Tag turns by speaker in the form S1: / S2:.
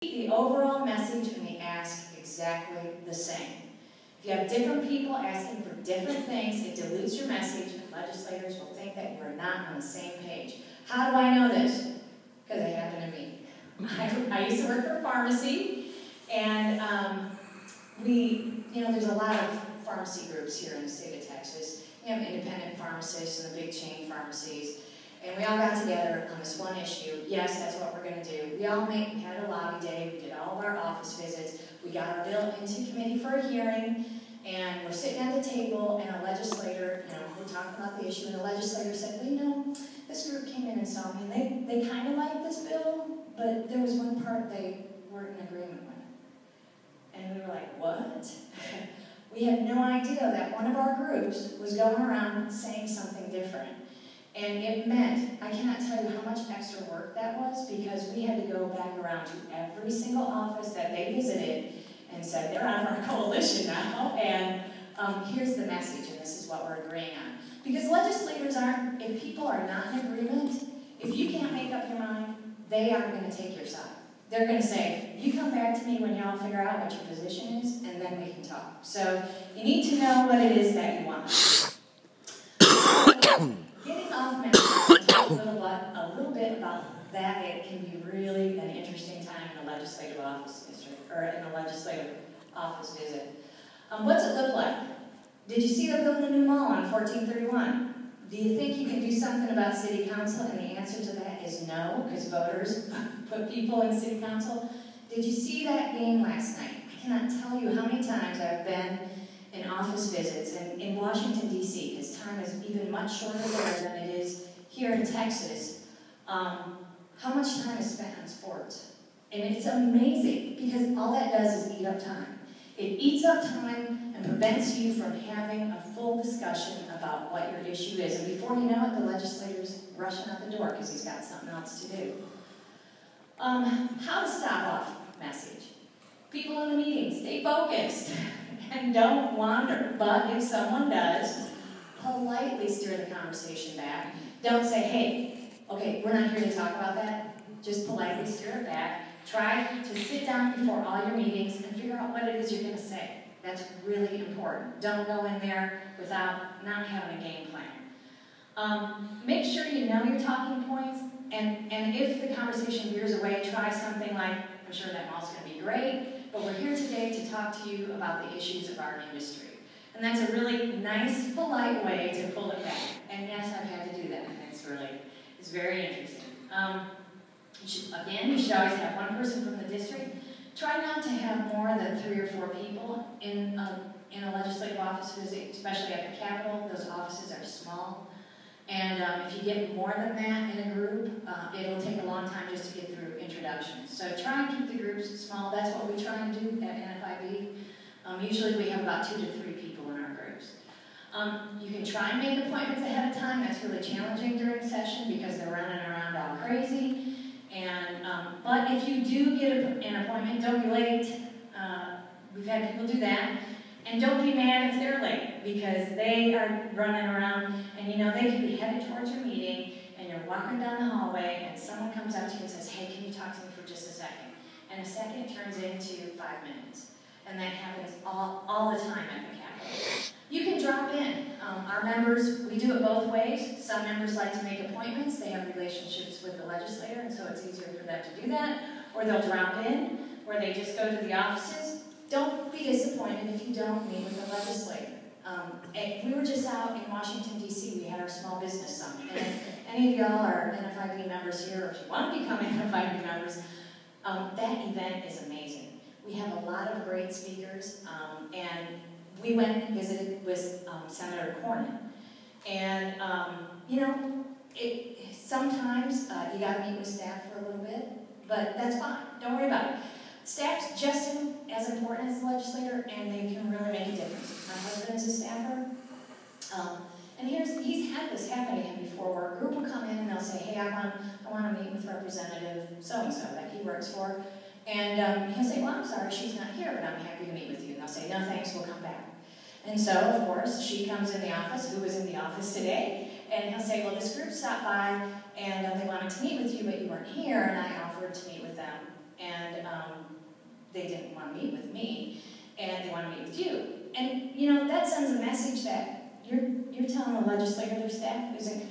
S1: the overall message and the ask exactly the same. If you have different people asking for different things, it dilutes your message, and legislators will think that you are not on the same page. How do I know this? Because it happened to me. I used to work for a pharmacy, and there's a lot of pharmacy groups here in the state of Texas. You have independent pharmacists and the big chain pharmacies. And we all got together on this one issue. Yes, that's what we're going to do. We had a lobby day. We did all of our office visits. We got our bill into committee for a hearing. And we're sitting at the table, and a legislator, we're talking about the issue, and the legislator said, well, this group came in and saw me, and they kind of liked this bill, but there was one part they weren't in agreement with. And we were like, what? We had no idea that one of our groups was going around saying something different. And it meant, I cannot tell you how much extra work that was, because we had to go back around to every single office that they visited and said, they're out of our coalition now, and here's the message, and this is what we're agreeing on. Because legislators if people are not in agreement, if you can't make up your mind, they aren't going to take your side. They're going to say, you come back to me when y'all figure out what your position is, and then we can talk. So you need to know what it is that you want. Getting off message, talk a little bit about that. It can be really an interesting time in a legislative office district, or in a legislative office visit. What's it look like? Did you see they're building a new mall on 1431? Do you think you can do something about city council? And the answer to that is no, because voters put people in city council. Did you see that game last night? I cannot tell you how many times I've been in office visits, and in Washington, D.C., because time is even much shorter there than it is here in Texas. How much time is spent on sports? And it's amazing, because all that does is eat up time. It eats up time and prevents you from having a full discussion about what your issue is. And before you know it, the legislator's rushing out the door because he's got something else to do. How to stop off message. People in the meeting, stay focused and don't wander. But if someone does, politely steer the conversation back. Don't say, hey, okay, we're not here to talk about that. Just politely steer it back. Try to sit down before all your meetings and figure out what it is you're going to say. That's really important. Don't go in there without not having a game plan. Make sure you know your talking points, and if the conversation veers away, try something like, I'm sure that mall's going to be great, but we're here today to talk to you about the issues of our industry. And that's a really nice, polite way to pull it back. And yes, I've had to do that, and it's very interesting. Again, you should always have one person from the district. Try not to have more than 3 or 4 people in a legislative office visit, especially at the Capitol. Those offices are small. And if you get more than that in a group, it'll take a long time just to get through introductions. So try and keep the groups small. That's what we try and do at NFIB. Usually we have about 2 to 3 people in our groups. You can try and make appointments ahead of time. That's really challenging during session because they're running around all crazy. But if you do get an appointment, don't be late. We've had people do that. And don't be mad if they're late, because they are running around, and they can be headed towards your meeting, and you're walking down the hallway, and someone comes up to you and says, hey, can you talk to me for just a second? And a second turns into 5 minutes. And that happens all the time at the Capitol. You can drop in. Our members, we do it both ways. Some members like to make appointments. They have relationships with the legislator, and so it's easier for them to do that. Or they'll drop in, where they just go to the offices. Don't be disappointed if you don't meet with the legislator. We were just out in Washington, D.C. We had our small business summit. And if any of y'all are NFIB members here, or if you want to become NFIB members, that event is amazing. We have a lot of great speakers, and we went and visited with Senator Cornyn. And, sometimes you got to meet with staff for a little bit, but that's fine. Don't worry about it. Staff's just as important as the legislator, and they can really make a difference. My husband is a staffer, and he's had this happen to him before, where a group will come in and they'll say, hey, I want to meet with Representative so-and-so that he works for. And he'll say, well, I'm sorry, she's not here, but I'm happy to meet with you. And they'll say, no, thanks, we'll come back. And so, of course, she comes in the office, who was in the office today, and he'll say, well, this group stopped by, and they wanted to meet with you, but you weren't here, and I offered to meet with them and they didn't want to meet with me, and they want to meet with you. And, you know, that sends a message that you're telling the legislator their staff isn't